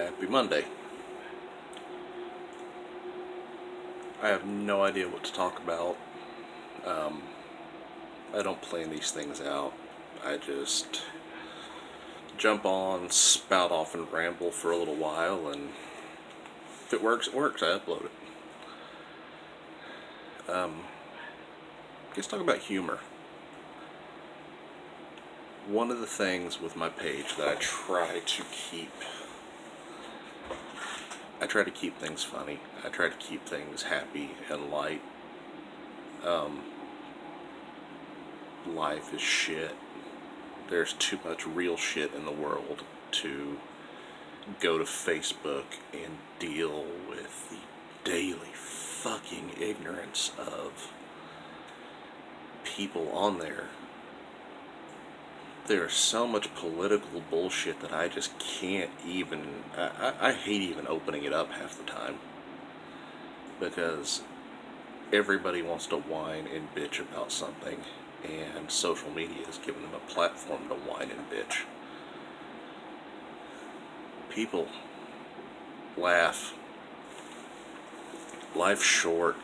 Happy Monday. I have no idea what to talk about. I don't plan these things out. I just jump on, spout off, and ramble for a little while, and if it works, it works. I upload it. Let's talk about humor. One of the things with my page that I try to keep things funny. I try to keep things happy and light. Life is shit. There's too much real shit in the world to go to Facebook and deal with the daily fucking ignorance of people on there. There's so much political bullshit that I just can't even... I hate even opening it up half the time. Because everybody wants to whine and bitch about something. And social media has given them a platform to whine and bitch. People laugh. Life's short.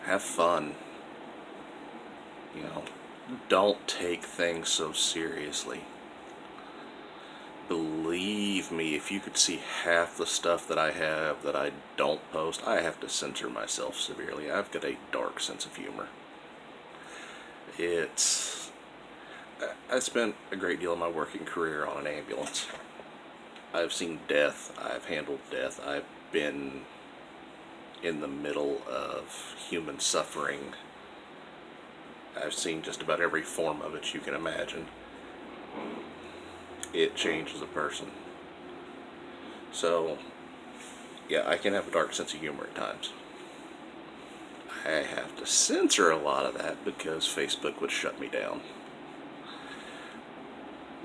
Have fun. Don't take things so seriously. Believe me, if you could see half the stuff that I have that I don't post, I have to censor myself severely. I've got a dark sense of humor. I spent a great deal of my working career on an ambulance. I've seen death. I've handled death. I've been in the middle of human suffering. I've seen just about every form of it you can imagine. It changes a person. So, yeah, I can have a dark sense of humor at times. I have to censor a lot of that because Facebook would shut me down.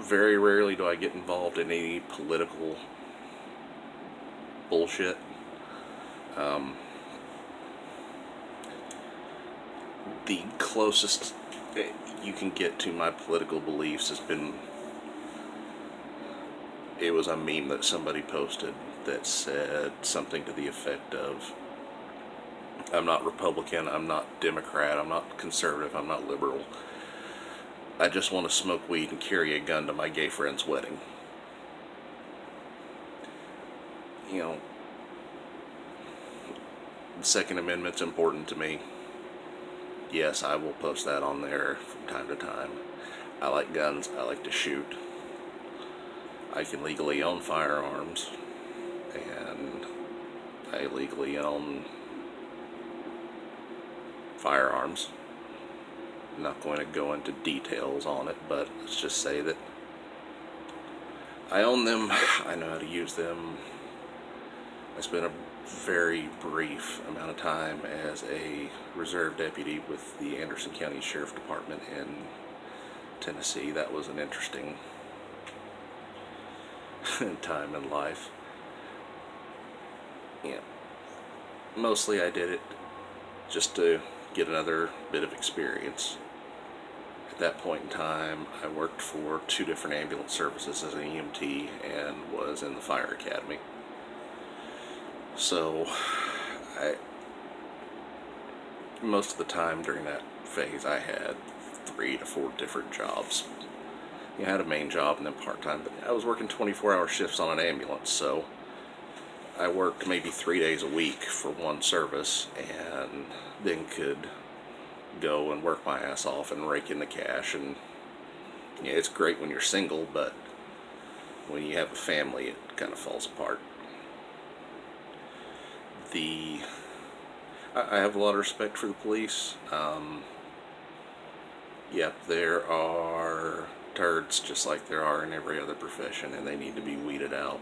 Very rarely do I get involved in any political bullshit. The closest you can get to my political beliefs has been... It was a meme that somebody posted that said something to the effect of, I'm not Republican, I'm not Democrat, I'm not conservative, I'm not liberal. I just want to smoke weed and carry a gun to my gay friend's wedding. The Second Amendment's important to me. Yes, I will post that on there from time to time. I like guns, I like to shoot. I can legally own firearms, and I legally own firearms. I'm not going to go into details on it, but let's just say that I own them, I know how to use them. I spent a very brief amount of time as a reserve deputy with the Anderson County Sheriff Department in Tennessee. That was an interesting time in life. Mostly I did it just to get another bit of experience. At that point in time, I worked for 2 different ambulance services as an EMT and was in the fire academy. So, most of the time during that phase, I had 3 to 4 different jobs. I had a main job and then part-time, but I was working 24-hour shifts on an ambulance, so I worked maybe 3 days a week for one service, and then could go and work my ass off and rake in the cash. And it's great when you're single, but when you have a family, it kind of falls apart. I have a lot of respect for the police. Yep, there are turds just like there are in every other profession, and they need to be weeded out.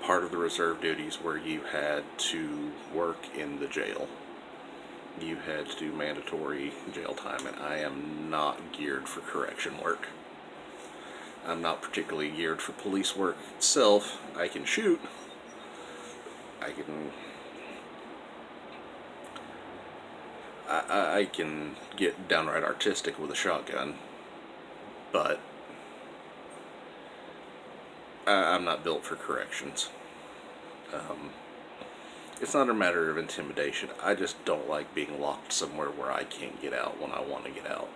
Part of the reserve duties where you had to work in the jail. You had to do mandatory jail time, and I am not geared for correction work. I'm not particularly geared for police work itself. I can shoot. I can get downright artistic with a shotgun, but I'm not built for corrections. It's not a matter of intimidation. I just don't like being locked somewhere where I can't get out when I want to get out.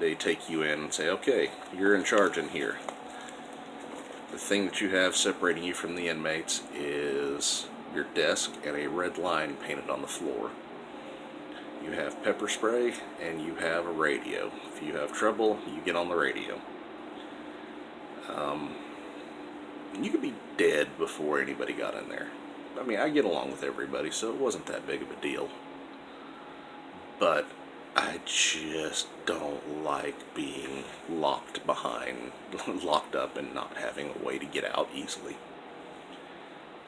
They take you in and say, okay, you're in charge in here. The thing that you have separating you from the inmates is your desk and a red line painted on the floor. You have pepper spray and you have a radio. If you have trouble, you get on the radio. You could be dead before anybody got in there. I mean, I get along with everybody, so it wasn't that big of a deal. But I just don't like being locked up and not having a way to get out easily.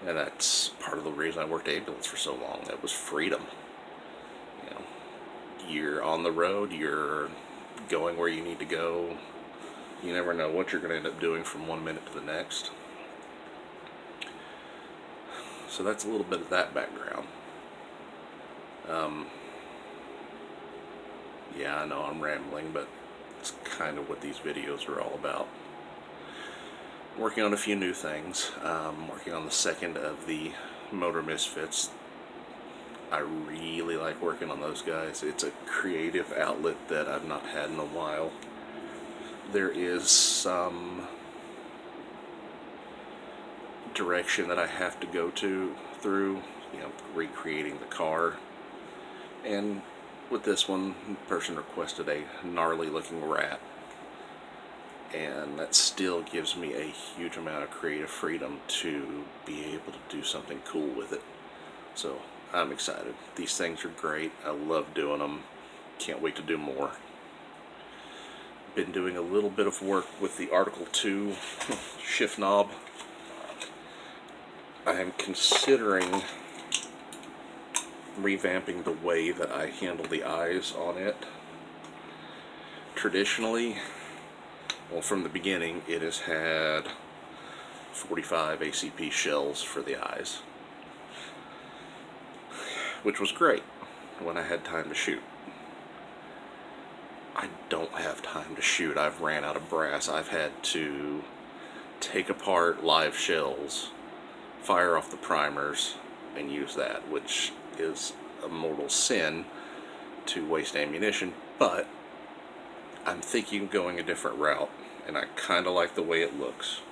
And that's part of the reason I worked ambulance for so long. That was freedom. You know, you're on the road, you're going where you need to go. You never know what you're going to end up doing from one minute to the next. So that's a little bit of that background. Yeah, I know I'm rambling, but it's kind of what these videos are all about. Working on a few new things. Working on the second of the Motor Misfits. I really like working on those guys. It's a creative outlet that I've not had in a while. There is some direction that I have to go through, recreating the car. And with this one, the person requested a gnarly looking rat, and that still gives me a huge amount of creative freedom to be able to do something cool with it. So I'm excited. These things are great. I love doing them. Can't wait to do more. Been doing a little bit of work with the Article 2 shift knob. I am considering revamping the way that I handle the eyes on it. Traditionally, well, from the beginning, it has had 45 ACP shells for the eyes, which was great when I had time to shoot. I don't have time to shoot. I've ran out of brass. I've had to take apart live shells, fire off the primers, and use that, which is a mortal sin to waste ammunition, but I'm thinking of going a different route, and I kind of like the way it looks.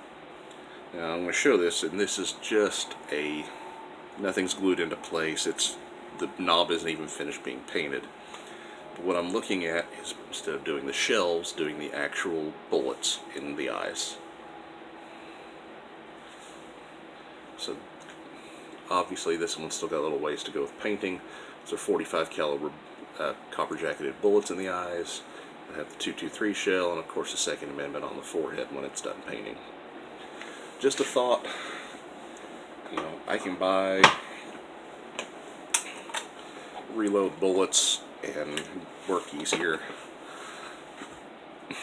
Now I'm going to show this, and this is just nothing's glued into place. The knob isn't even finished being painted. But what I'm looking at is, instead of doing the shells, doing the actual bullets in the eyes. So obviously this one's still got a little ways to go with painting. So 45 caliber copper jacketed bullets in the eyes. I have the 223 shell, and of course the Second Amendment on the forehead when it's done painting. Just a thought, I can buy reload bullets and work easier.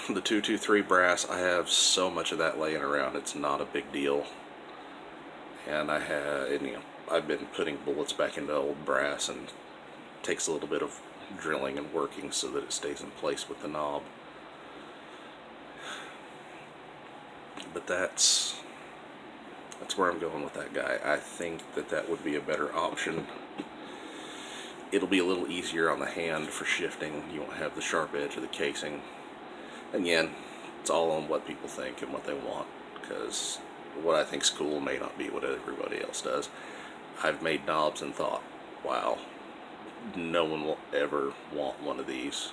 The 223 brass, I have so much of that laying around, it's not a big deal. And I've been putting bullets back into old brass, and it takes a little bit of drilling and working so that it stays in place with the knob. But that's where I'm going with that guy. I think that would be a better option. It'll be a little easier on the hand for shifting. You won't have the sharp edge of the casing. Again, it's all on what people think and what they want, because what I think's cool may not be what everybody else does. I've made knobs and thought, wow, no one will ever want one of these.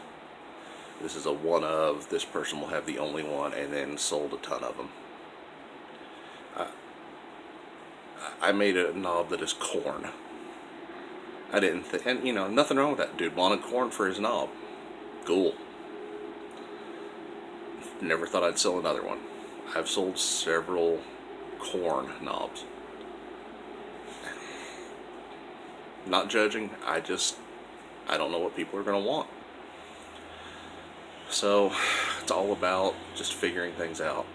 This is a one of, this person will have the only one, and then sold a ton of them. I made a knob that is corn. I didn't think, and nothing wrong with that. Dude wanted corn for his knob. Cool. Never thought I'd sell another one. I've sold several corn knobs. Not judging, I don't know what people are going to want. So it's all about just figuring things out.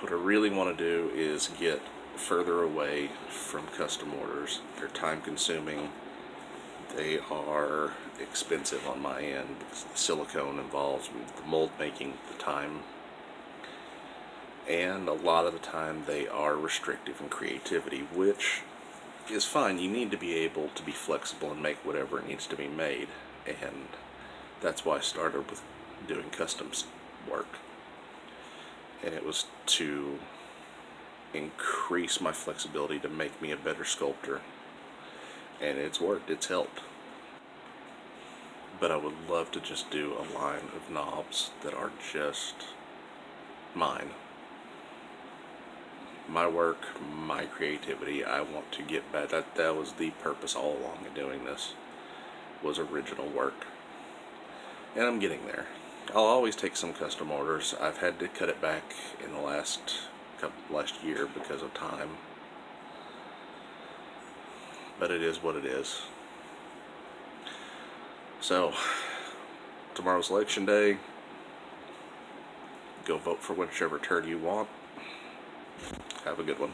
What I really want to do is get further away from custom orders. They're time consuming. They are expensive on my end because the silicone involved with the mold making, the time. And a lot of the time they are restrictive in creativity, which is fine. You need to be able to be flexible and make whatever needs to be made, and that's why I started with doing customs work. And it was to increase my flexibility to make me a better sculptor, and it's worked, it's helped. But I would love to just do a line of knobs that are just mine. My work, my creativity. I want to get back. That was the purpose all along in doing this, was original work. And I'm getting there. I'll always take some custom orders. I've had to cut it back in the last year because of time. But it is what it is. So, tomorrow's election day. Go vote for whichever turd you want. Have a good one.